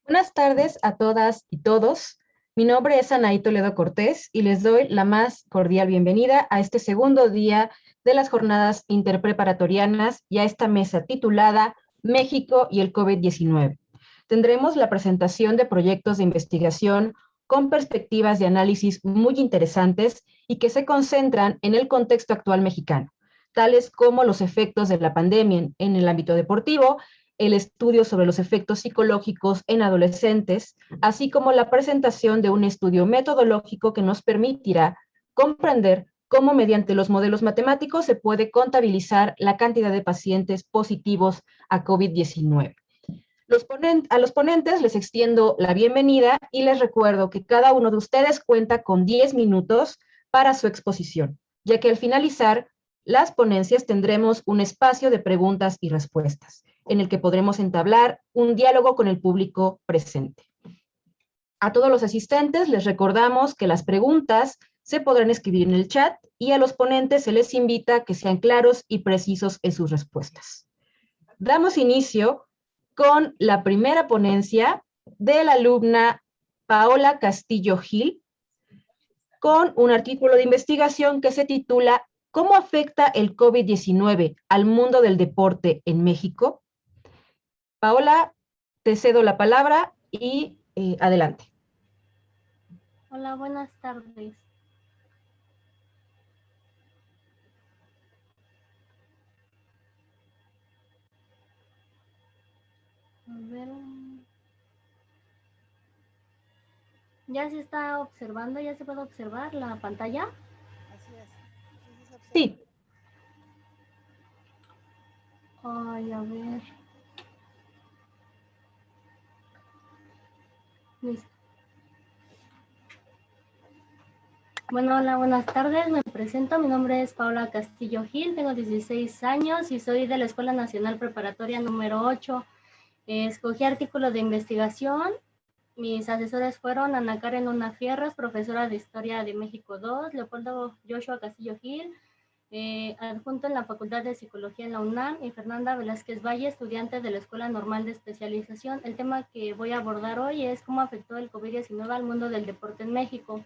Buenas tardes a todas y todos. Mi nombre es Anaí Toledo Cortés y les doy la más cordial bienvenida a este segundo día de las jornadas interpreparatorianas y a esta mesa titulada México y el COVID-19. Tendremos la presentación de proyectos de investigación con perspectivas de análisis muy interesantes y que se concentran en el contexto actual mexicano, tales como los efectos de la pandemia en el ámbito deportivo, el estudio sobre los efectos psicológicos en adolescentes, así como la presentación de un estudio metodológico que nos permitirá comprender cómo mediante los modelos matemáticos se puede contabilizar la cantidad de pacientes positivos a COVID-19. A los ponentes les extiendo la bienvenida y les recuerdo que cada uno de ustedes cuenta con 10 minutos para su exposición, ya que al finalizar las ponencias tendremos un espacio de preguntas y respuestas, en el que podremos entablar un diálogo con el público presente. A todos los asistentes les recordamos que las preguntas se podrán escribir en el chat y a los ponentes se les invita a que sean claros y precisos en sus respuestas. Damos inicio con la primera ponencia de la alumna Paola Castillo Gil, con un artículo de investigación que se titula ¿Cómo afecta el COVID-19 al mundo del deporte en México? Paola, te cedo la palabra y adelante. Hola, buenas tardes. A ver. ¿Ya se está observando? ¿Ya se puede observar la pantalla? Así es. Sí. Ay, a ver. Listo. Bueno, hola, buenas tardes. Me presento. Mi nombre es Paola Castillo Gil. Tengo 16 años y soy de la Escuela Nacional Preparatoria número 8. Escogí artículo de investigación. Mis asesores fueron Ana Karen Luna Fierros, profesora de Historia de México 2, Leopoldo Joshua Castillo Gil, adjunto en la Facultad de Psicología en la UNAM, y Fernanda Velázquez Valle, estudiante de la Escuela Normal de Especialización. El tema que voy a abordar hoy es cómo afectó el COVID-19 al mundo del deporte en México.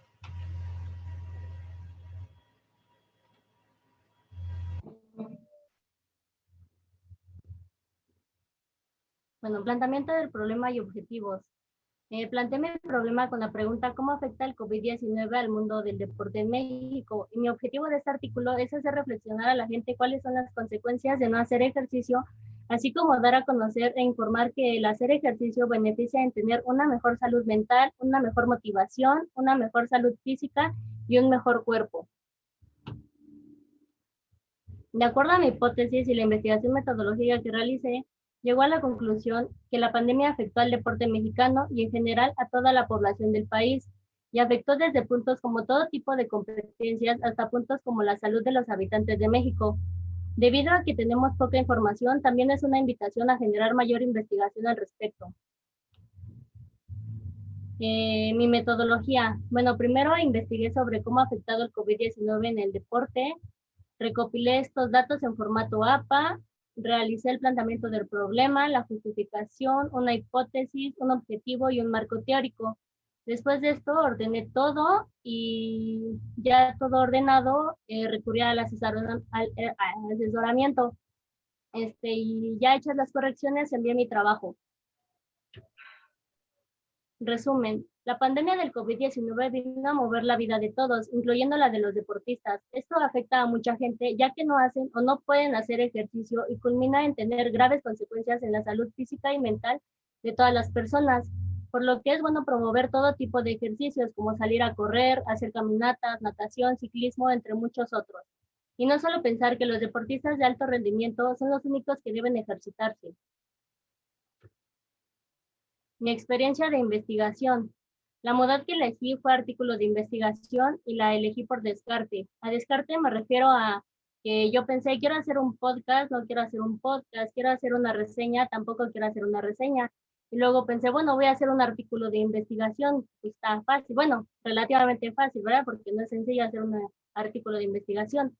Bueno, planteamiento del problema y objetivos. Planteé mi problema con la pregunta ¿cómo afecta el COVID-19 al mundo del deporte en México? Y mi objetivo de este artículo es hacer reflexionar a la gente cuáles son las consecuencias de no hacer ejercicio, así como dar a conocer e informar que el hacer ejercicio beneficia en tener una mejor salud mental, una mejor motivación, una mejor salud física y un mejor cuerpo. De acuerdo a mi hipótesis y la investigación metodológica que realicé, llegó a la conclusión que la pandemia afectó al deporte mexicano y en general a toda la población del país, y afectó desde puntos como todo tipo de competencias hasta puntos como la salud de los habitantes de México. Debido a que tenemos poca información, también es una invitación a generar mayor investigación al respecto. Mi metodología. Bueno, primero investigué sobre cómo ha afectado el COVID-19 en el deporte. Recopilé estos datos en formato APA, realicé el planteamiento del problema, la justificación, una hipótesis, un objetivo y un marco teórico. Después de esto ordené todo y ya todo ordenado, recurrí al asesoramiento. Y ya hechas las correcciones, envié mi trabajo. Resumen, la pandemia del COVID-19 vino a mover la vida de todos, incluyendo la de los deportistas. Esto afecta a mucha gente, ya que no hacen o no pueden hacer ejercicio y culmina en tener graves consecuencias en la salud física y mental de todas las personas, por lo que es bueno promover todo tipo de ejercicios, como salir a correr, hacer caminatas, natación, ciclismo, entre muchos otros. Y no solo pensar que los deportistas de alto rendimiento son los únicos que deben ejercitarse. Mi experiencia de investigación. La modalidad que elegí fue artículo de investigación y la elegí por descarte. A descarte me refiero a que yo pensé, quiero hacer un podcast, no quiero hacer un podcast, quiero hacer una reseña, tampoco quiero hacer una reseña. Y luego pensé, bueno, voy a hacer un artículo de investigación, pues está fácil, bueno, relativamente fácil, ¿verdad? Porque no es sencillo hacer un artículo de investigación.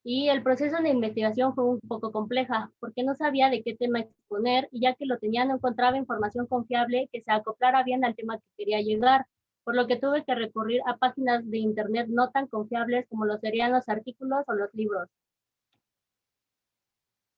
Y el proceso de investigación fue un poco compleja, porque no sabía de qué tema exponer, y ya que lo tenía no encontraba información confiable que se acoplara bien al tema que quería llegar, por lo que tuve que recurrir a páginas de internet no tan confiables como lo serían los artículos o los libros.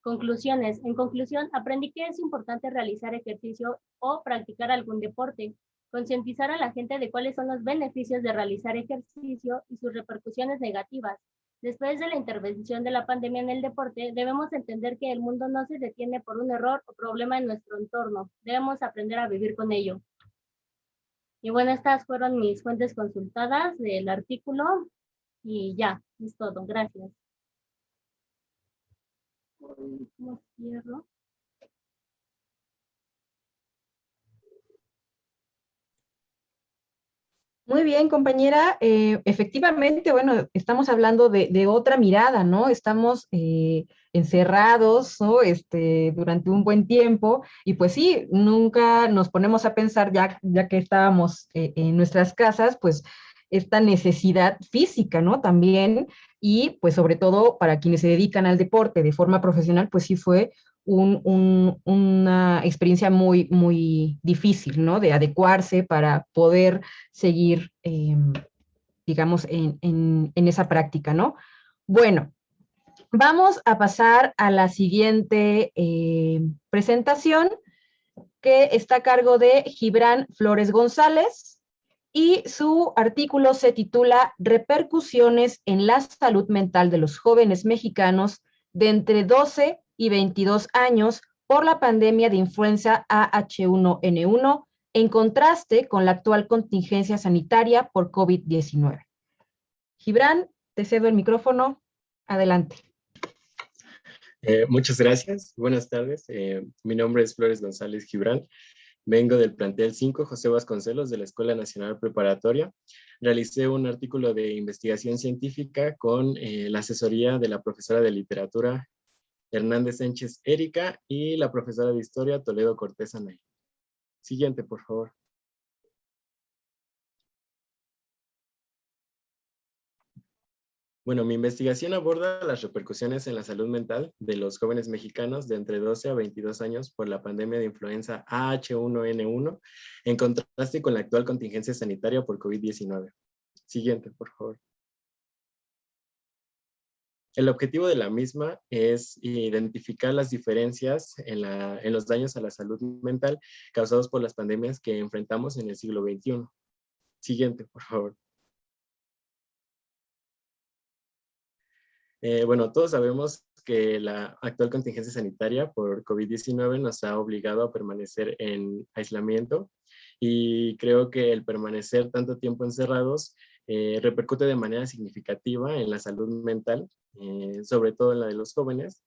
Conclusiones. En conclusión, aprendí que es importante realizar ejercicio o practicar algún deporte, concientizar a la gente de cuáles son los beneficios de realizar ejercicio y sus repercusiones negativas. Después de la intervención de la pandemia en el deporte, debemos entender que el mundo no se detiene por un error o problema en nuestro entorno. Debemos aprender a vivir con ello. Y bueno, estas fueron mis fuentes consultadas del artículo y ya, es todo. Gracias. ¿Cómo cierro? Muy bien, compañera. Efectivamente, bueno, estamos hablando de otra mirada, ¿no? Estamos encerrados, ¿no? Durante un buen tiempo y pues sí, nunca nos ponemos a pensar, ya que estábamos en nuestras casas, pues esta necesidad física, ¿no? También, y pues sobre todo para quienes se dedican al deporte de forma profesional, pues sí fue una experiencia muy, muy difícil, ¿no? De adecuarse para poder seguir, digamos, en esa práctica, ¿no? Bueno, vamos a pasar a la siguiente presentación, que está a cargo de Gibran Flores González, y su artículo se titula Repercusiones en la salud mental de los jóvenes mexicanos de entre 12 y 22 años por la pandemia de influenza AH1N1 en contraste con la actual contingencia sanitaria por COVID-19. Gibran, te cedo el micrófono. Adelante. Muchas gracias. Buenas tardes. Mi nombre es Flores González Gibran. Vengo del plantel 5 José Vasconcelos de la Escuela Nacional Preparatoria. Realicé un artículo de investigación científica con la asesoría de la profesora de literatura Hernández Sánchez Erika y la profesora de historia Toledo Cortés Anay. Siguiente, por favor. Bueno, mi investigación aborda las repercusiones en la salud mental de los jóvenes mexicanos de entre 12 a 22 años por la pandemia de influenza AH1N1 en contraste con la actual contingencia sanitaria por COVID-19. Siguiente, por favor. El objetivo de la misma es identificar las diferencias en los daños a la salud mental causados por las pandemias que enfrentamos en el siglo XXI. Siguiente, por favor. Bueno, todos sabemos que la actual contingencia sanitaria por COVID-19 nos ha obligado a permanecer en aislamiento y creo que el permanecer tanto tiempo encerrados repercute de manera significativa en la salud mental, sobre todo en la de los jóvenes,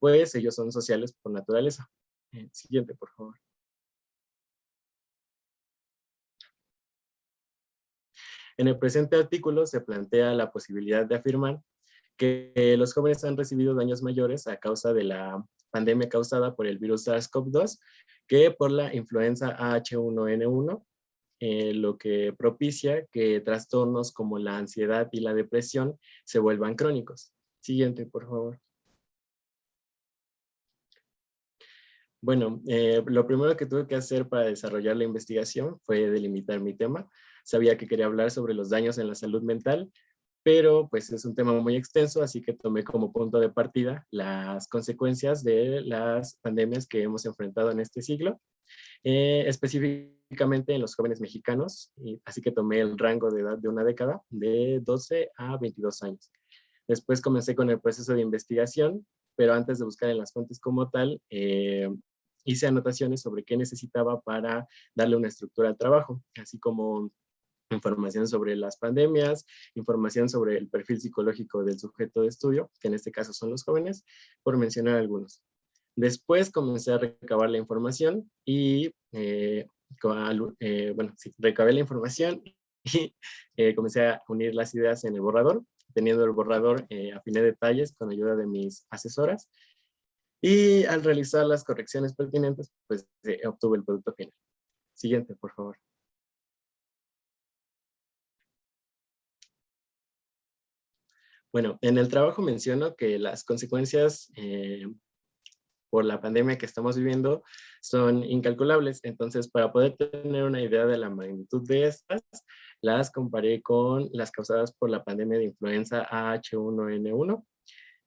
pues ellos son sociales por naturaleza. Siguiente, por favor. En el presente artículo se plantea la posibilidad de afirmar que los jóvenes han recibido daños mayores a causa de la pandemia causada por el virus SARS-CoV-2 que por la influenza AH1N1, lo que propicia que trastornos como la ansiedad y la depresión se vuelvan crónicos. Siguiente, por favor. Bueno, lo primero que tuve que hacer para desarrollar la investigación fue delimitar mi tema. Sabía que quería hablar sobre los daños en la salud mental, pero pues es un tema muy extenso, así que tomé como punto de partida las consecuencias de las pandemias que hemos enfrentado en este siglo, específicamente en los jóvenes mexicanos, y así que tomé el rango de edad de una década, de 12 a 22 años. Después comencé con el proceso de investigación, pero antes de buscar en las fuentes como tal, hice anotaciones sobre qué necesitaba para darle una estructura al trabajo, así como información sobre las pandemias, información sobre el perfil psicológico del sujeto de estudio, que en este caso son los jóvenes, por mencionar algunos. Después comencé a recabar la información y, bueno, sí, recabé la información y comencé a unir las ideas en el borrador. Teniendo el borrador, afiné detalles con ayuda de mis asesoras y al realizar las correcciones pertinentes, pues obtuve el producto final. Siguiente, por favor. Bueno, en el trabajo menciono que las consecuencias por la pandemia que estamos viviendo son incalculables. Entonces, para poder tener una idea de la magnitud de estas, las comparé con las causadas por la pandemia de influenza H1N1.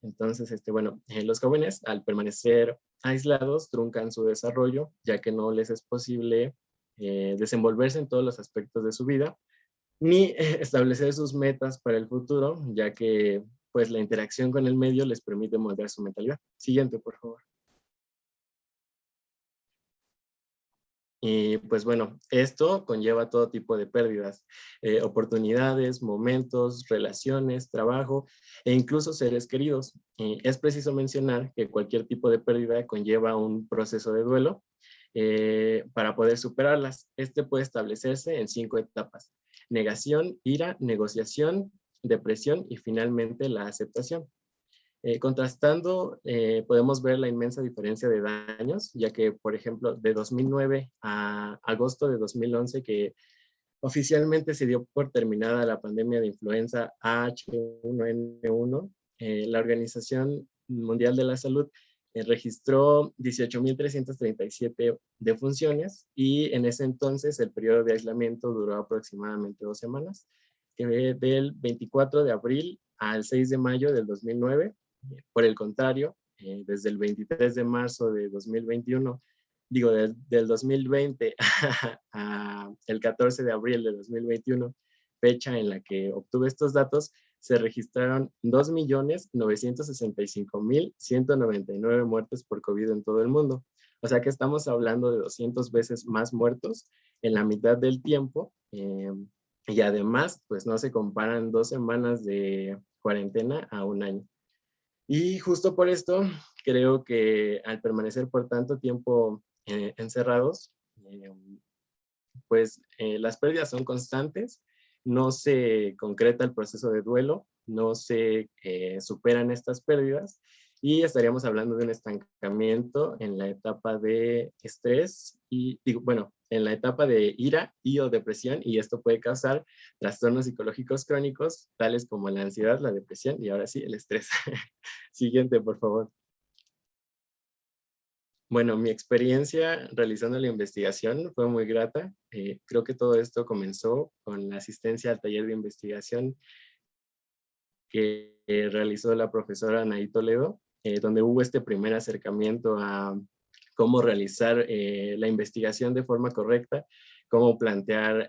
Entonces, bueno, los jóvenes, al permanecer aislados, truncan su desarrollo, ya que no les es posible desenvolverse en todos los aspectos de su vida, ni establecer sus metas para el futuro, ya que pues la interacción con el medio les permite moldear su mentalidad. Siguiente, por favor. Y pues bueno, esto conlleva todo tipo de pérdidas, oportunidades, momentos, relaciones, trabajo e incluso seres queridos. Es preciso mencionar que cualquier tipo de pérdida conlleva un proceso de duelo para poder superarlas. Este puede establecerse en 5 etapas: negación, ira, negociación, depresión y finalmente la aceptación. Contrastando, podemos ver la inmensa diferencia de daños, ya que, por ejemplo, de 2009 a agosto de 2011, que oficialmente se dio por terminada la pandemia de influenza H1N1, la Organización Mundial de la Salud registró 18.337 defunciones y en ese entonces el periodo de aislamiento duró aproximadamente 2 semanas, que del 24 de abril al 6 de mayo del 2009. Por el contrario, desde el 23 de marzo de 2021, del 2020 a el 14 de abril de 2021, fecha en la que obtuve estos datos, se registraron 2.965.199 muertes por COVID en todo el mundo. O sea que estamos hablando de 200 veces más muertos en la mitad del tiempo. Y además, pues no se comparan 2 semanas de cuarentena a un año. Y justo por esto, creo que al permanecer por tanto tiempo encerrados, pues las pérdidas son constantes, no se concreta el proceso de duelo, no se superan estas pérdidas y estaríamos hablando de un estancamiento en la etapa de estrés y, bueno, en la etapa de ira y o depresión, y esto puede causar trastornos psicológicos crónicos, tales como la ansiedad, la depresión y ahora sí, el estrés. Siguiente, por favor. Bueno, mi experiencia realizando la investigación fue muy grata. Creo que todo esto comenzó con la asistencia al taller de investigación que realizó la profesora Anaí Toledo, donde hubo este primer acercamiento a cómo realizar la investigación de forma correcta, cómo plantear,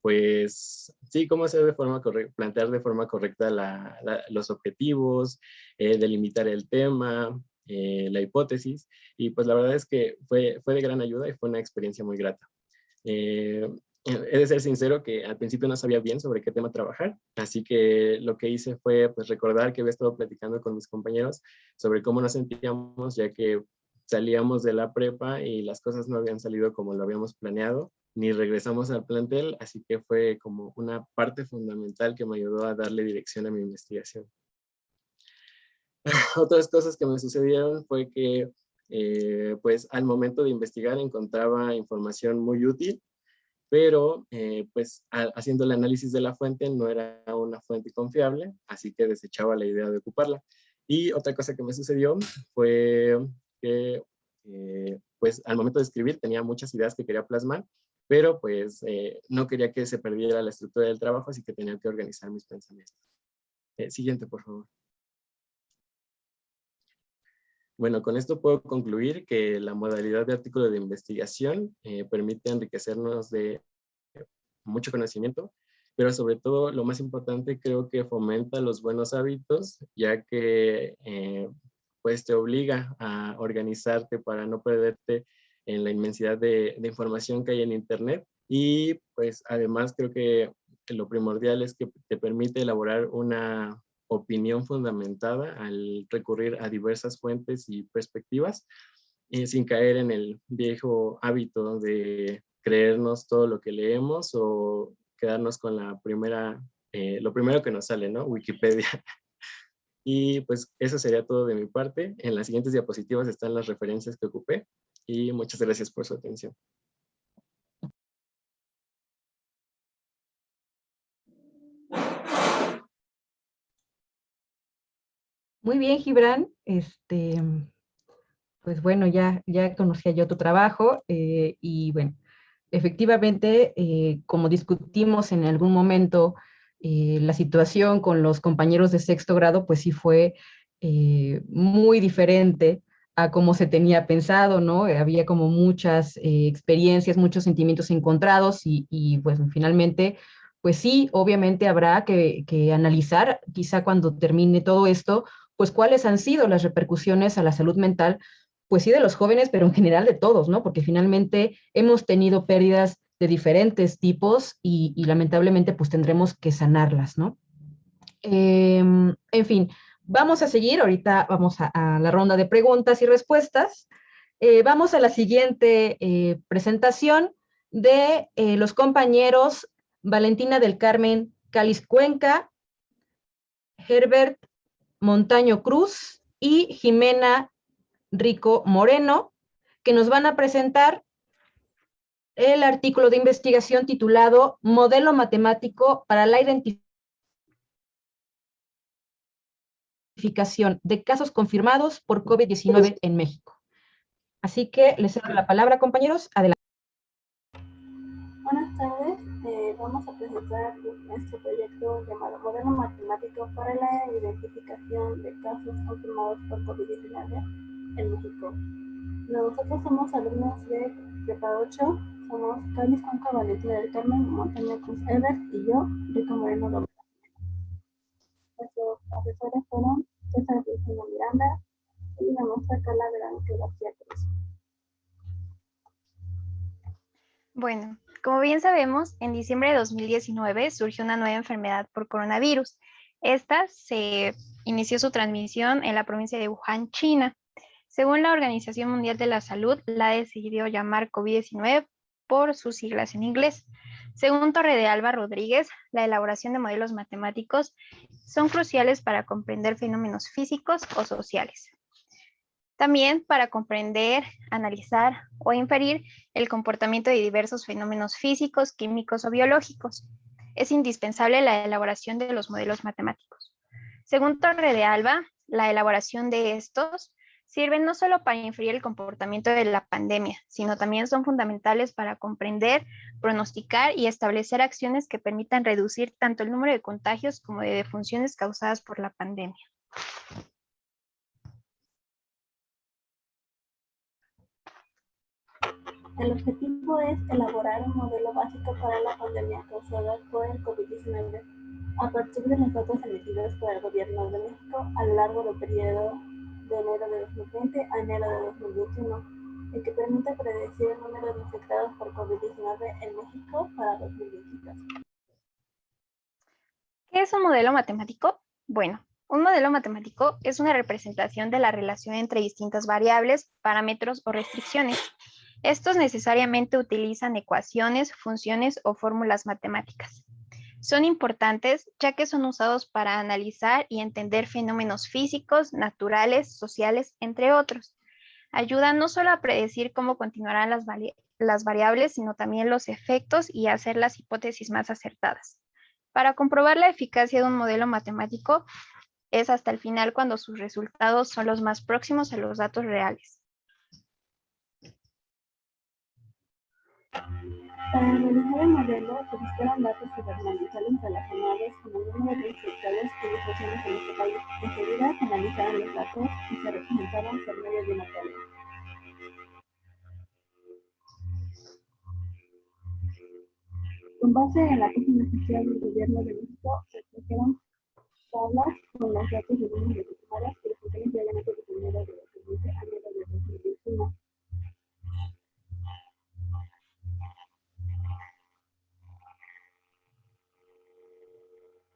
pues, sí, cómo hacer de forma correcta, plantear de forma correcta los objetivos, delimitar el tema, la hipótesis, y pues la verdad es que fue de gran ayuda y fue una experiencia muy grata. He de ser sincero que al principio no sabía bien sobre qué tema trabajar, así que lo que hice fue pues recordar que había estado platicando con mis compañeros sobre cómo nos sentíamos, ya que salíamos de la prepa y las cosas no habían salido como lo habíamos planeado, ni regresamos al plantel, así que fue como una parte fundamental que me ayudó a darle dirección a mi investigación. Otras cosas que me sucedieron fue que pues al momento de investigar encontraba información muy útil, pero pues haciendo el análisis de la fuente no era una fuente confiable, así que desechaba la idea de ocuparla. Y otra cosa que me sucedió fue que pues al momento de escribir tenía muchas ideas que quería plasmar, pero pues no quería que se perdiera la estructura del trabajo, así que tenía que organizar mis pensamientos. Siguiente, por favor. Bueno, con esto puedo concluir que la modalidad de artículo de investigación permite enriquecernos de mucho conocimiento, pero sobre todo lo más importante creo que fomenta los buenos hábitos, ya que pues te obliga a organizarte para no perderte en la inmensidad de información que hay en internet, y pues además creo que lo primordial es que te permite elaborar una opinión fundamentada al recurrir a diversas fuentes y perspectivas, sin caer en el viejo hábito de creernos todo lo que leemos o quedarnos con lo primero que nos sale, ¿no? Wikipedia. Y pues eso sería todo de mi parte. En las siguientes diapositivas están las referencias que ocupé y muchas gracias por su atención. Muy bien, Gibran. Pues bueno, ya conocía yo tu trabajo y bueno, efectivamente, como discutimos en algún momento, la situación con los compañeros de sexto grado, pues sí fue muy diferente a como se tenía pensado, ¿no? Había como muchas experiencias, muchos sentimientos encontrados y pues finalmente, pues sí, obviamente habrá que analizar, quizá cuando termine todo esto, pues cuáles han sido las repercusiones a la salud mental pues sí, de los jóvenes, pero en general de todos, ¿no? Porque finalmente hemos tenido pérdidas de diferentes tipos y lamentablemente pues tendremos que sanarlas, ¿no? En fin, vamos a seguir, ahorita vamos a la ronda de preguntas y respuestas. Vamos a la siguiente presentación de los compañeros Valentina del Carmen Cáliz Cuenca, Herbert Montaño Cruz y Jimena Rico Moreno, que nos van a presentar el artículo de investigación titulado Modelo matemático para la identificación de casos confirmados por COVID-19 en México. Así que les cedo la palabra, compañeros. Adelante. Buenas tardes, vamos a presentar nuestro proyecto llamado Modelo Matemático para la Identificación de Casos Confirmados por COVID-19 en México. Nosotros somos alumnos de Prepa 8, somos Cáliz Cuenca, Valentina del Carmen, Montaña Cruz Ebert y yo, Rico Moreno Domínguez. Nuestros profesores fueron César Virginia Miranda y la maestra Carla Verónica García Cruz. Bueno, como bien sabemos, en diciembre de 2019 surgió una nueva enfermedad por coronavirus. Esta se inició su transmisión en la provincia de Wuhan, China. Según la Organización Mundial de la Salud, la ha decidido llamar COVID-19 por sus siglas en inglés. Según Torre de Alba Rodríguez, la elaboración de modelos matemáticos son cruciales para comprender fenómenos físicos o sociales. También para comprender, analizar o inferir el comportamiento de diversos fenómenos físicos, químicos o biológicos. Es indispensable la elaboración de los modelos matemáticos. Según Torre de Alba, la elaboración de estos sirven no solo para inferir el comportamiento de la pandemia, sino también son fundamentales para comprender, pronosticar y establecer acciones que permitan reducir tanto el número de contagios como de defunciones causadas por la pandemia. El objetivo es elaborar un modelo básico para la pandemia causada por el COVID-19 a partir de los datos emitidos por el Gobierno de México a lo largo del periodo de enero de 2020 a enero de 2021, el que permite predecir el número de infectados por COVID-19 en México para 2022. ¿Qué es un modelo matemático? Bueno, un modelo matemático es una representación de la relación entre distintas variables, parámetros o restricciones. Estos necesariamente utilizan ecuaciones, funciones o fórmulas matemáticas. Son importantes ya que son usados para analizar y entender fenómenos físicos, naturales, sociales, entre otros. Ayudan no solo a predecir cómo continuarán las variables, sino también los efectos y a hacer las hipótesis más acertadas. Para comprobar la eficacia de un modelo matemático es hasta el final cuando sus resultados son los más próximos a los datos reales. Para realizar el modelo se buscaron datos gubernamentales relacionados con el número de infectados y defunciones en este país. Enseguida se analizaron los datos y se representaron por medio de una tabla. Con base en la página oficial del Gobierno de México, se escogieron tablas con los datos de número de confirmados y defunciones diariamente de enero de 2020 a enero de 2021.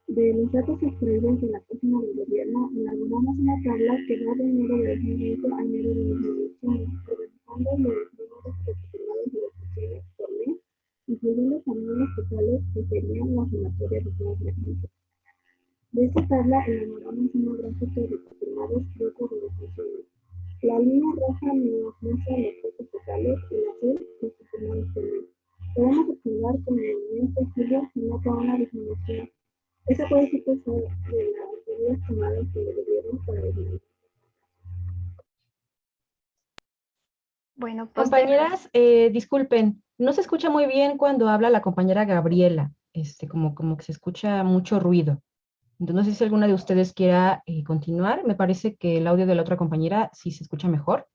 De los datos extraídos de la página del Gobierno, elaboramos una tabla que va de enero de 2020 a enero de 2021, revisando los números confirmados de defunciones por mes, incluyendo también los totales que serían las sumatorias de todas las meses. De esta tabla elaboramos una gráfica de confirmados y otros de defunciones. La línea roja nos muestra los casos totales y el azul los confirmados por mes. Podemos observar que en el mes de julio se nota una disminución. Esa puede ser causada de la medidas tomadas por el gobierno para disminuir. Bueno, Compañeras, disculpen, no se escucha muy bien cuando habla la compañera Gabriela, como que se escucha mucho ruido. Entonces, no sé si alguna de ustedes quiera continuar. Me parece que el audio de la otra compañera sí se escucha mejor.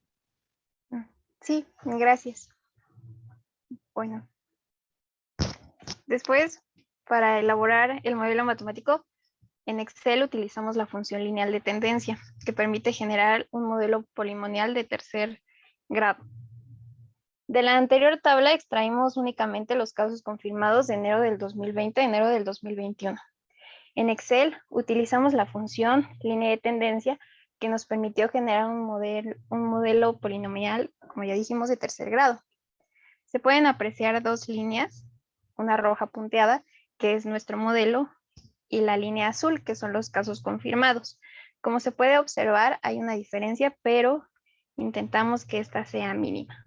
Sí, gracias. Bueno, después, para elaborar el modelo matemático, en Excel utilizamos la función lineal de tendencia, que permite generar un modelo polinomial de tercer grado. De la anterior tabla extraímos únicamente los casos confirmados de enero del 2020 a enero del 2021. En Excel utilizamos la función línea de tendencia que nos permitió generar un modelo polinomial, como ya dijimos, de tercer grado. Se pueden apreciar dos líneas, una roja punteada, que es nuestro modelo, y la línea azul, que son los casos confirmados. Como se puede observar, hay una diferencia, pero intentamos que esta sea mínima.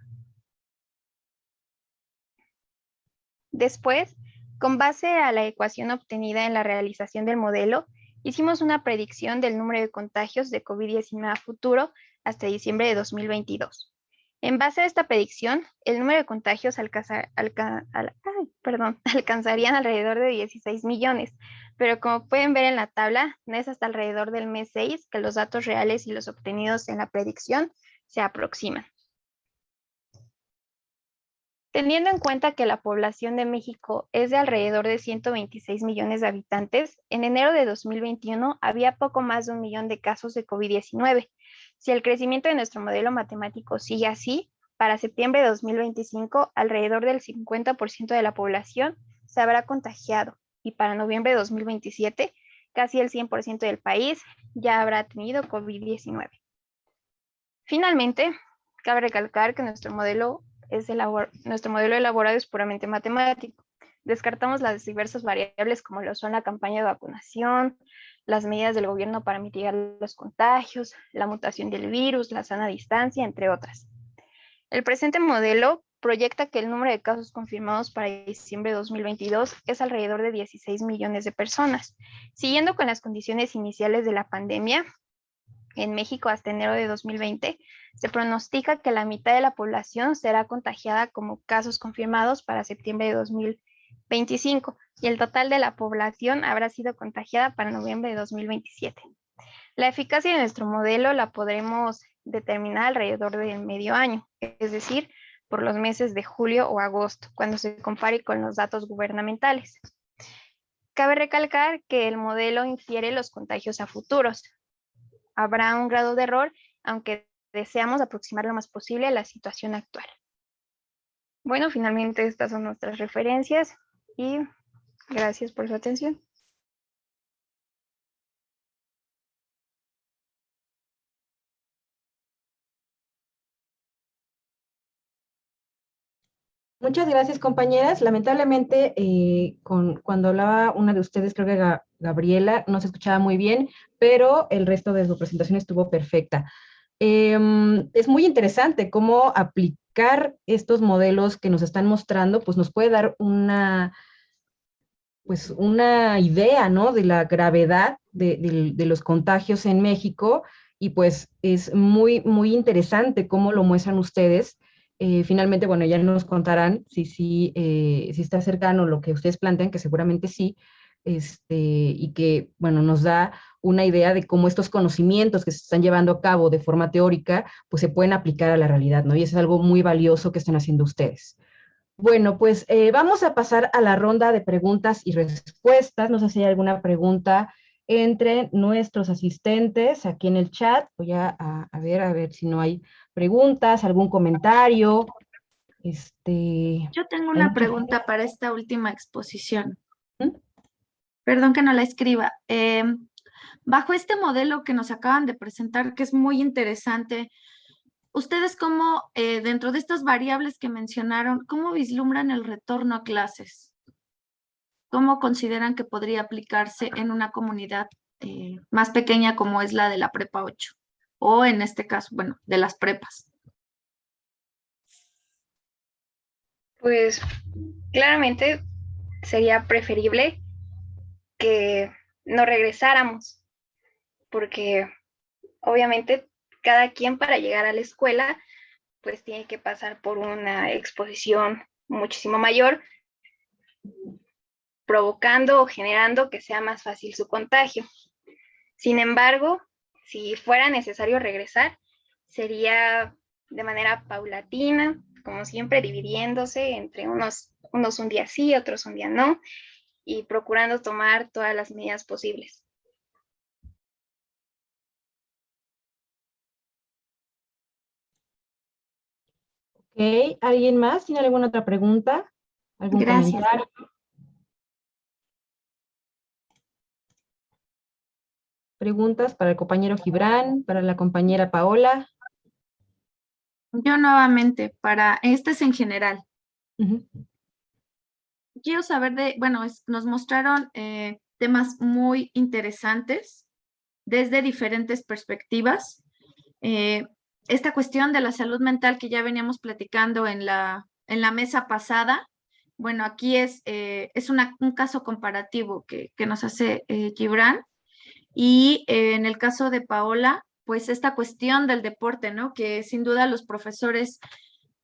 Después, con base a la ecuación obtenida en la realización del modelo, hicimos una predicción del número de contagios de COVID-19 a futuro hasta diciembre de 2022. En base a esta predicción, el número de contagios alcanzarían alrededor de 16 millones, pero como pueden ver en la tabla, no es hasta alrededor del mes 6 que los datos reales y los obtenidos en la predicción se aproximan. Teniendo en cuenta que la población de México es de alrededor de 126 millones de habitantes, en enero de 2021 había poco más de 1 millón de casos de COVID-19. Si el crecimiento de nuestro modelo matemático sigue así, para septiembre de 2025 alrededor del 50% de la población se habrá contagiado y para noviembre de 2027 casi el 100% del país ya habrá tenido COVID-19. Finalmente, cabe recalcar que nuestro modelo elaborado es puramente matemático. Descartamos las diversas variables como lo son la campaña de vacunación, las medidas del gobierno para mitigar los contagios, la mutación del virus, la sana distancia, entre otras. El presente modelo proyecta que el número de casos confirmados para diciembre de 2022 es alrededor de 16 millones de personas. Siguiendo con las condiciones iniciales de la pandemia, en México hasta enero de 2020, se pronostica que la mitad de la población será contagiada como casos confirmados para septiembre de 2025 y el total de la población habrá sido contagiada para noviembre de 2027. La eficacia de nuestro modelo la podremos determinar alrededor del medio año, es decir, por los meses de julio o agosto, cuando se compare con los datos gubernamentales. Cabe recalcar que el modelo infiere los contagios a futuros. Habrá un grado de error, aunque deseamos aproximar lo más posible a la situación actual. Bueno, finalmente estas son nuestras referencias y gracias por su atención. Muchas gracias, compañeras. Lamentablemente, cuando hablaba una de ustedes, creo que Gabriela, no se escuchaba muy bien, pero el resto de su presentación estuvo perfecta. Es muy interesante cómo aplicar estos modelos que nos están mostrando, pues nos puede dar una idea, ¿no? De la gravedad de los contagios en México y pues es muy, muy interesante cómo lo muestran ustedes. Finalmente, bueno, ya nos contarán si está cercano lo que ustedes plantean, que seguramente sí, y que, bueno, nos da una idea de cómo estos conocimientos que se están llevando a cabo de forma teórica, pues se pueden aplicar a la realidad, ¿no? Y eso es algo muy valioso que están haciendo ustedes. Bueno, pues vamos a pasar a la ronda de preguntas y respuestas. No sé si hay alguna pregunta entre nuestros asistentes aquí en el chat. Voy a ver si no hay preguntas, algún comentario. Yo tengo hay una mucha pregunta para esta última exposición. gente. Perdón que no la escriba. Bajo este modelo que nos acaban de presentar, que es muy interesante, ¿ustedes cómo, dentro de estas variables que mencionaron, cómo vislumbran el retorno a clases? ¿Cómo consideran que podría aplicarse en una comunidad más pequeña como es la de la Prepa 8? O en este caso, bueno, de las prepas. Pues claramente sería preferible que no regresáramos, porque obviamente cada quien para llegar a la escuela pues tiene que pasar por una exposición muchísimo mayor, provocando o generando que sea más fácil su contagio. Sin embargo, si fuera necesario regresar, sería de manera paulatina, como siempre, dividiéndose entre unos un día sí, otros un día no, y procurando tomar todas las medidas posibles. Ok, ¿alguien más tiene alguna otra pregunta? ¿Algún Gracias. comentario? ¿Preguntas para el compañero Gibran, para la compañera Paola? Yo nuevamente, este es en general. Ujú. Quiero saber bueno, nos mostraron temas muy interesantes desde diferentes perspectivas. Eh, Esta cuestión de la salud mental que ya veníamos platicando en la mesa pasada, bueno, aquí es un caso comparativo que nos hace Gibran. Y en el caso de Paola, pues esta cuestión del deporte, ¿no? Que sin duda los profesores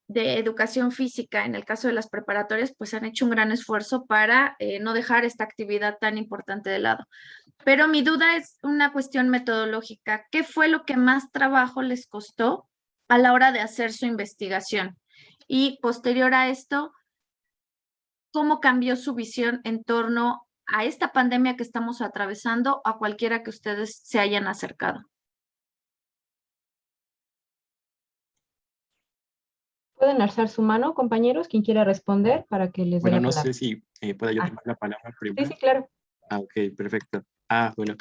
de educación física, en el caso de las preparatorias, pues han hecho un gran esfuerzo para no dejar esta actividad tan importante de lado. Pero mi duda es una cuestión metodológica. ¿Qué fue lo que más trabajo les costó a la hora de hacer su investigación? Y posterior a esto, ¿cómo cambió su visión en torno a esta pandemia que estamos atravesando, a cualquiera que ustedes se hayan acercado? ¿Pueden alzar su mano, compañeros? Quien quiera responder para que les dé Bueno, la no palabra. sé si pueda yo Ah, tomar la palabra sí, primero. sí, claro. Ah, ok, perfecto. Bueno.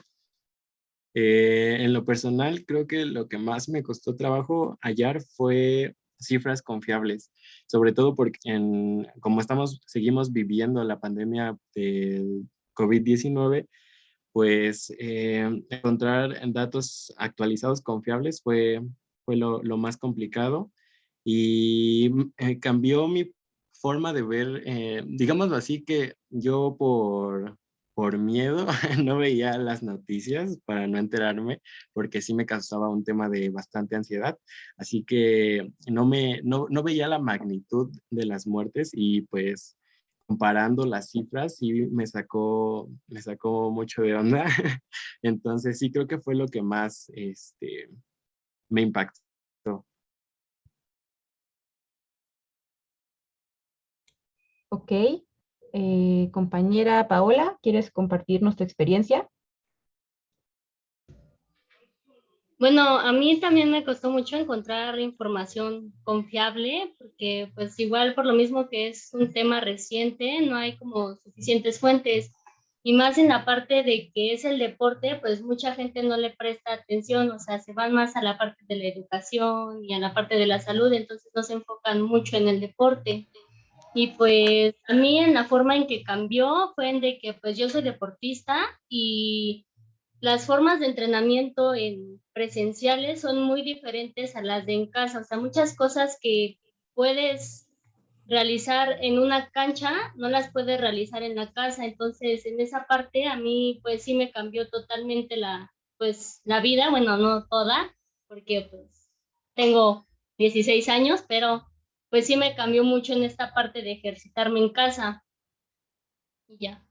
En lo personal, creo que lo que más me costó trabajo hallar fue cifras confiables, sobre todo porque como seguimos viviendo la pandemia del COVID-19, pues encontrar datos actualizados confiables fue lo más complicado y cambió mi forma de ver, digámoslo así, que yo por miedo no veía las noticias para no enterarme, porque sí me causaba un tema de bastante ansiedad, así que no veía la magnitud de las muertes y pues comparando las cifras sí me sacó mucho de onda. Entonces sí creo que fue lo que más me impactó. Ok. Compañera Paola, ¿quieres compartirnos tu experiencia? Bueno, a mí también me costó mucho encontrar información confiable, porque pues igual por lo mismo que es un tema reciente, no hay como suficientes fuentes. Y más en la parte de que es el deporte, pues mucha gente no le presta atención, o sea, se van más a la parte de la educación y a la parte de la salud, entonces no se enfocan mucho en el deporte. Y pues a mí en la forma en que cambió fue en de que pues yo soy deportista y las formas de entrenamiento en presenciales son muy diferentes a las de en casa. O sea, muchas cosas que puedes realizar en una cancha no las puedes realizar en la casa. Entonces, en esa parte a mí pues sí me cambió totalmente la vida, bueno, no toda, porque pues tengo 16 años, pero pues sí me cambió mucho en esta parte de ejercitarme en casa y ya.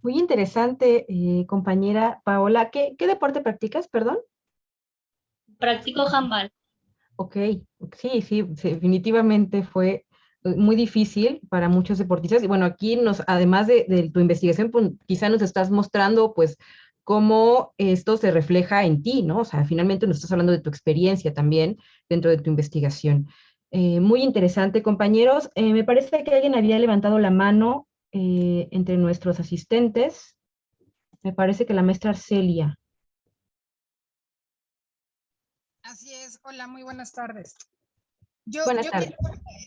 Muy interesante, compañera Paola. ¿Qué deporte practicas, perdón? Practico handball. Ok, sí, sí, definitivamente fue muy difícil para muchos deportistas. Y bueno, aquí además de tu investigación, pues, quizá nos estás mostrando, pues, cómo esto se refleja en ti, ¿no? O sea, finalmente nos estás hablando de tu experiencia también dentro de tu investigación. Muy interesante, compañeros. Me parece que alguien había levantado la mano entre nuestros asistentes. Me parece que la maestra Arcelia. Así es. Hola, muy buenas tardes. Yo, Buenas yo tardes.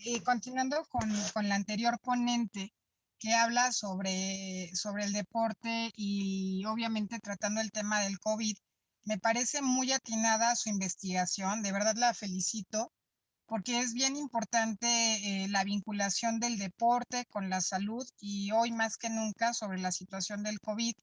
quiero, continuando con la anterior ponente que habla sobre el deporte y obviamente tratando el tema del COVID, me parece muy atinada su investigación, de verdad la felicito, porque es bien importante la vinculación del deporte con la salud y hoy más que nunca sobre la situación del COVID.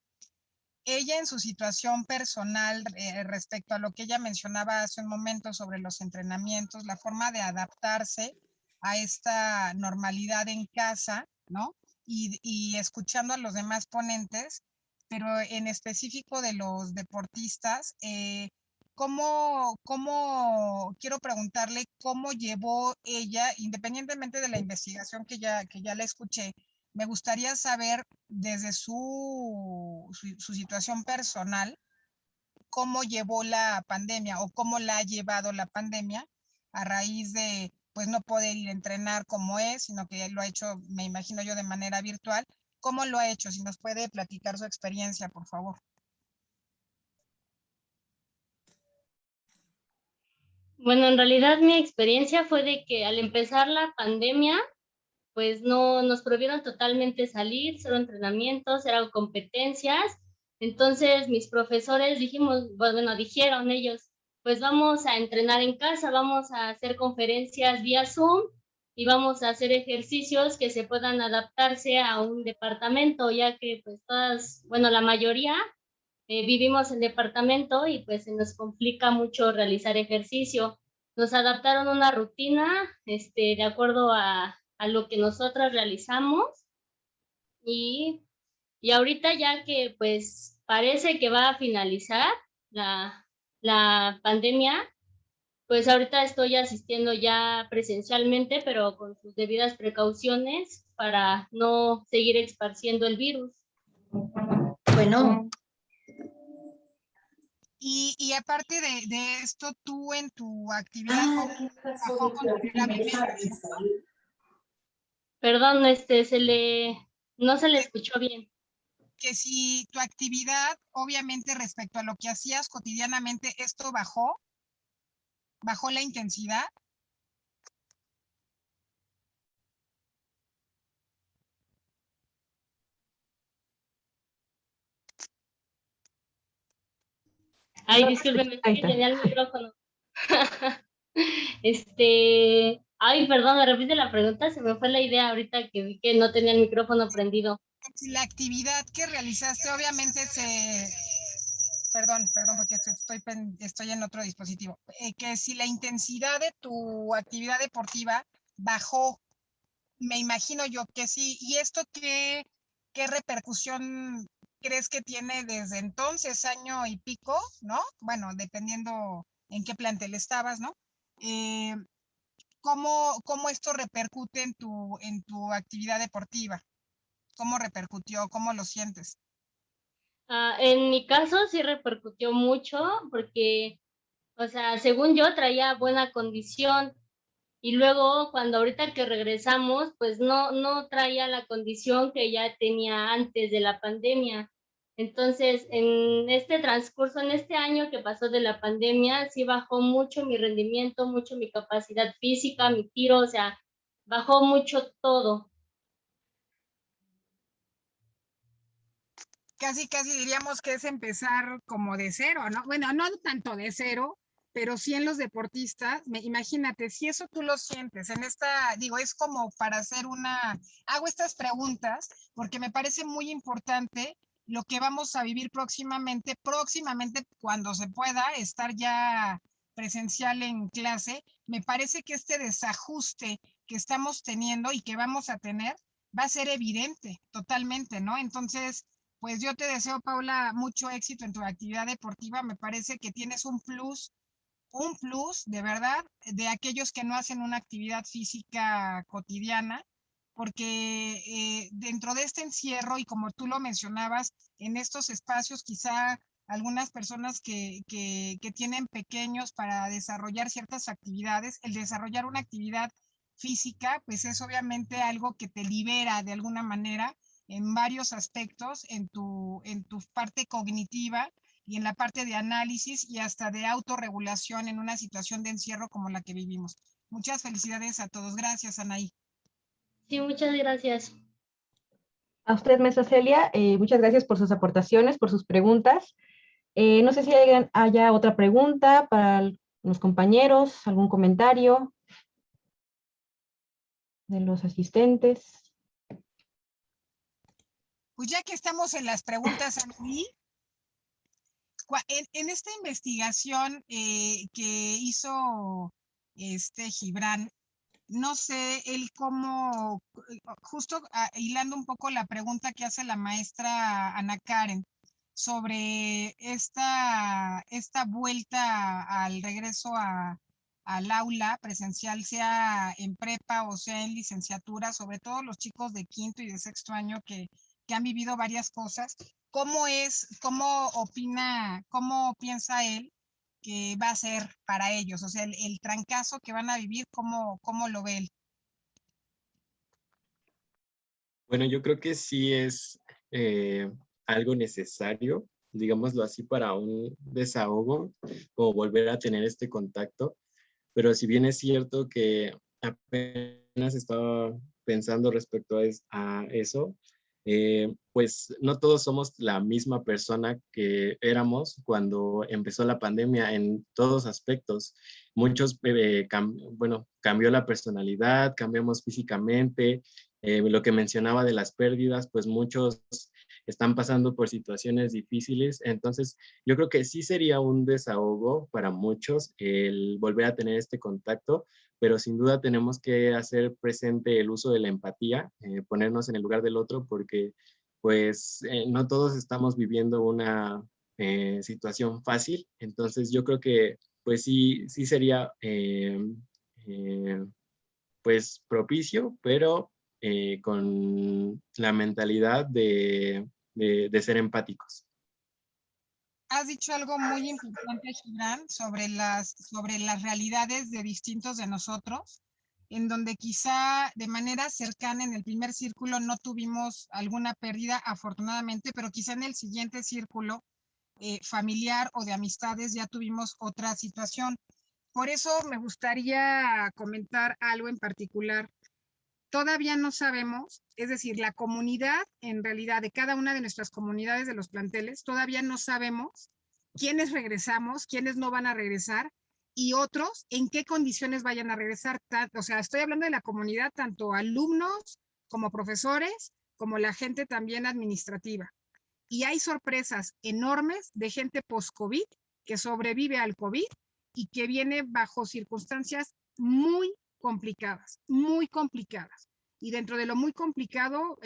ella en su situación personal respecto a lo que ella mencionaba hace un momento sobre los entrenamientos, la forma de adaptarse a esta normalidad en casa, ¿no? Y escuchando a los demás ponentes, pero en específico de los deportistas, quiero preguntarle cómo llevó ella, independientemente de la investigación que ya la escuché, me gustaría saber desde su situación personal, cómo llevó la pandemia o cómo la ha llevado la pandemia a raíz de pues no poder ir a entrenar como es, sino que lo ha hecho, me imagino yo, de manera virtual. ¿Cómo lo ha hecho? Si nos puede platicar su experiencia, por favor. Bueno, en realidad mi experiencia fue de que al empezar la pandemia, pues no nos prohibieron totalmente salir, solo entrenamientos, eran competencias. Entonces mis profesores dijeron ellos, pues vamos a entrenar en casa, vamos a hacer conferencias vía Zoom y vamos a hacer ejercicios que se puedan adaptarse a un departamento, ya que pues la mayoría vivimos en departamento y pues se nos complica mucho realizar ejercicio. Nos adaptaron una rutina, de acuerdo a lo que nosotras realizamos y, y ahorita ya que pues parece que va a finalizar la pandemia, pues ahorita estoy asistiendo ya presencialmente, pero con sus debidas precauciones para no seguir esparciendo el virus. Bueno, Y aparte de esto, tú en tu actividad bajó considerablemente, ¿cierto? Perdón, no se le escuchó bien. Que si tu actividad, obviamente respecto a lo que hacías cotidianamente, esto bajó la intensidad. Ay, discúlpeme, es Ahí que está. tenía el micrófono. Ay, perdón, me repite la pregunta, se me fue la idea ahorita que vi que no tenía el micrófono prendido. La actividad que realizaste, obviamente perdón, porque estoy en otro dispositivo, que si la intensidad de tu actividad deportiva bajó, me imagino yo que sí. ¿Y esto qué repercusión crees que tiene desde entonces, año y pico, ¿no? Bueno, dependiendo en qué plantel estabas, ¿no? Eh, ¿Cómo esto repercute en tu actividad deportiva? ¿Cómo repercutió? ¿Cómo lo sientes? En mi caso sí repercutió mucho porque, o sea, según yo traía buena condición y luego cuando ahorita que regresamos, pues no traía la condición que ya tenía antes de la pandemia. Entonces, en este transcurso, en este año que pasó de la pandemia, sí bajó mucho mi rendimiento, mucho mi capacidad física, mi tiro, o sea, bajó mucho todo. Casi diríamos que es empezar como de cero, ¿no? Bueno, no tanto de cero, pero sí en los deportistas, imagínate, si eso tú lo sientes en es como para hago estas preguntas porque me parece muy importante lo que vamos a vivir próximamente cuando se pueda estar ya presencial en clase, me parece que este desajuste que estamos teniendo y que vamos a tener va a ser evidente totalmente, ¿no? Entonces, pues yo te deseo, Paula, mucho éxito en tu actividad deportiva. Me parece que tienes un plus de verdad, de aquellos que no hacen una actividad física cotidiana, porque dentro de este encierro, y como tú lo mencionabas, en estos espacios quizá algunas personas que tienen pequeños para desarrollar ciertas actividades, el desarrollar una actividad física, pues es obviamente algo que te libera de alguna manera en varios aspectos, en tu parte cognitiva y en la parte de análisis y hasta de autorregulación en una situación de encierro como la que vivimos. Muchas felicidades a todos. Gracias, Anaí. Sí, muchas gracias. A usted, Mesa Celia, muchas gracias por sus aportaciones, por sus preguntas. No sé si haya otra pregunta para los compañeros, algún comentario de los asistentes. Pues ya que estamos en las preguntas, Anaí, En esta investigación que hizo Gibran, no sé, él cómo, justo hilando un poco la pregunta que hace la maestra Ana Karen sobre esta vuelta al regreso al aula presencial, sea en prepa o sea en licenciatura, sobre todo los chicos de quinto y de sexto año que han vivido varias cosas. ¿Cómo opina, cómo piensa él que va a ser para ellos? O sea, el trancazo que van a vivir, ¿cómo lo ve él? Bueno, yo creo que sí es algo necesario, digámoslo así, para un desahogo, o volver a tener este contacto. Pero si bien es cierto que apenas estaba pensando respecto a eso, pues no todos somos la misma persona que éramos cuando empezó la pandemia en todos aspectos. Muchos, bueno, cambió la personalidad, cambiamos físicamente, lo que mencionaba de las pérdidas, pues muchos están pasando por situaciones difíciles. Entonces, yo creo que sí sería un desahogo para muchos el volver a tener este contacto, pero sin duda tenemos que hacer presente el uso de la empatía, ponernos en el lugar del otro, porque pues no todos estamos viviendo una situación fácil. Entonces, yo creo que pues sí sería pues propicio, pero con la mentalidad de ser empáticos. Has dicho algo muy importante, Gibran, sobre las realidades de distintos de nosotros, en donde quizá de manera cercana en el primer círculo no tuvimos alguna pérdida, afortunadamente, pero quizá en el siguiente círculo familiar o de amistades ya tuvimos otra situación. Por eso me gustaría comentar algo en particular. Todavía no sabemos, es decir, la comunidad, en realidad, de cada una de nuestras comunidades de los planteles, todavía no sabemos quiénes regresamos, quiénes no van a regresar y otros en qué condiciones vayan a regresar. O sea, estoy hablando de la comunidad, tanto alumnos como profesores, como la gente también administrativa. Y hay sorpresas enormes de gente post-COVID que sobrevive al COVID y que viene bajo circunstancias muy complicadas, muy complicadas. Y dentro de lo muy complicado,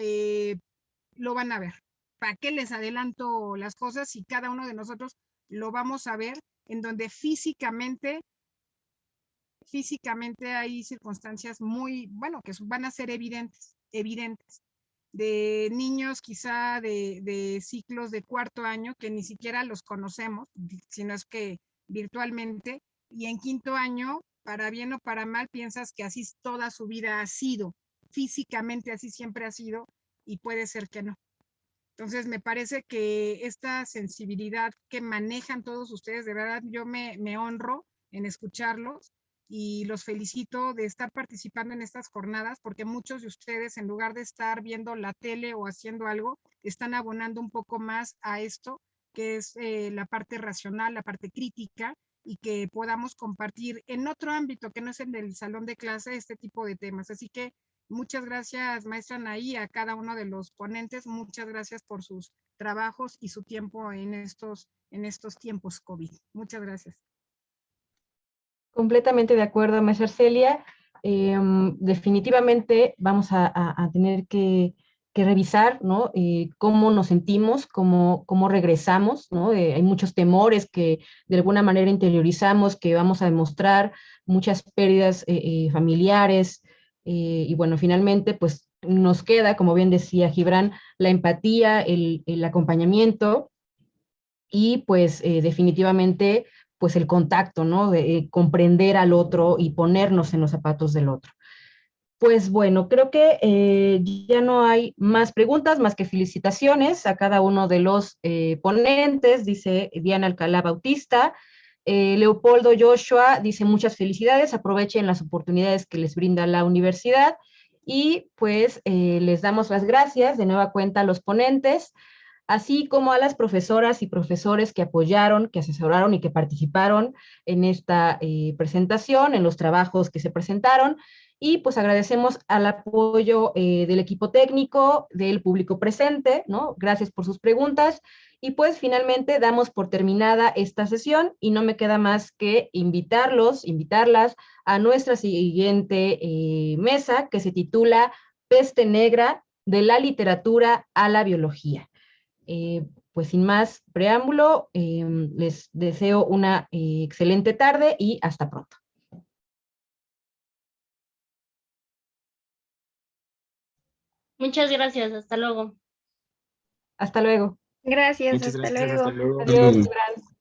lo van a ver. ¿Para qué les adelanto las cosas si cada uno de nosotros lo vamos a ver en donde físicamente hay circunstancias muy, bueno, que van a ser evidentes, de niños quizá de ciclos de cuarto año que ni siquiera los conocemos, sino es que virtualmente, y en quinto año, para bien o para mal, piensas que así toda su vida ha sido, físicamente así siempre ha sido, y puede ser que no. Entonces, me parece que esta sensibilidad que manejan todos ustedes, de verdad, yo me honro en escucharlos y los felicito de estar participando en estas jornadas, porque muchos de ustedes, en lugar de estar viendo la tele o haciendo algo, están abonando un poco más a esto, que es la parte racional, la parte crítica, y que podamos compartir en otro ámbito que no es en el salón de clase este tipo de temas. Así que muchas gracias, maestra Anaí, a cada uno de los ponentes. Muchas gracias por sus trabajos y su tiempo en estos tiempos COVID. Muchas gracias. Completamente de acuerdo, maestra Celia. Definitivamente vamos a tener que revisar, ¿no? Cómo nos sentimos, cómo regresamos, ¿no? Hay muchos temores que de alguna manera interiorizamos, que vamos a demostrar, muchas pérdidas familiares, y bueno, finalmente, pues nos queda, como bien decía Gibran, la empatía, el acompañamiento y pues definitivamente pues el contacto, ¿no? De comprender al otro y ponernos en los zapatos del otro. Pues bueno, creo que ya no hay más preguntas, más que felicitaciones a cada uno de los ponentes, dice Diana Alcalá Bautista. Leopoldo Joshua dice muchas felicidades, aprovechen las oportunidades que les brinda la universidad y pues les damos las gracias de nueva cuenta a los ponentes, así como a las profesoras y profesores que apoyaron, que asesoraron y que participaron en esta presentación, en los trabajos que se presentaron. y pues agradecemos al apoyo del equipo técnico, del público presente, ¿no? Gracias por sus preguntas, y pues finalmente damos por terminada esta sesión y no me queda más que invitarlas a nuestra siguiente mesa, que se titula Peste Negra, de la literatura a la biología. Pues sin más preámbulo, les deseo una excelente tarde y hasta pronto. Muchas gracias, hasta luego. Hasta luego. Gracias, Muchas hasta gracias, hasta luego. luego. Adiós, Gibran.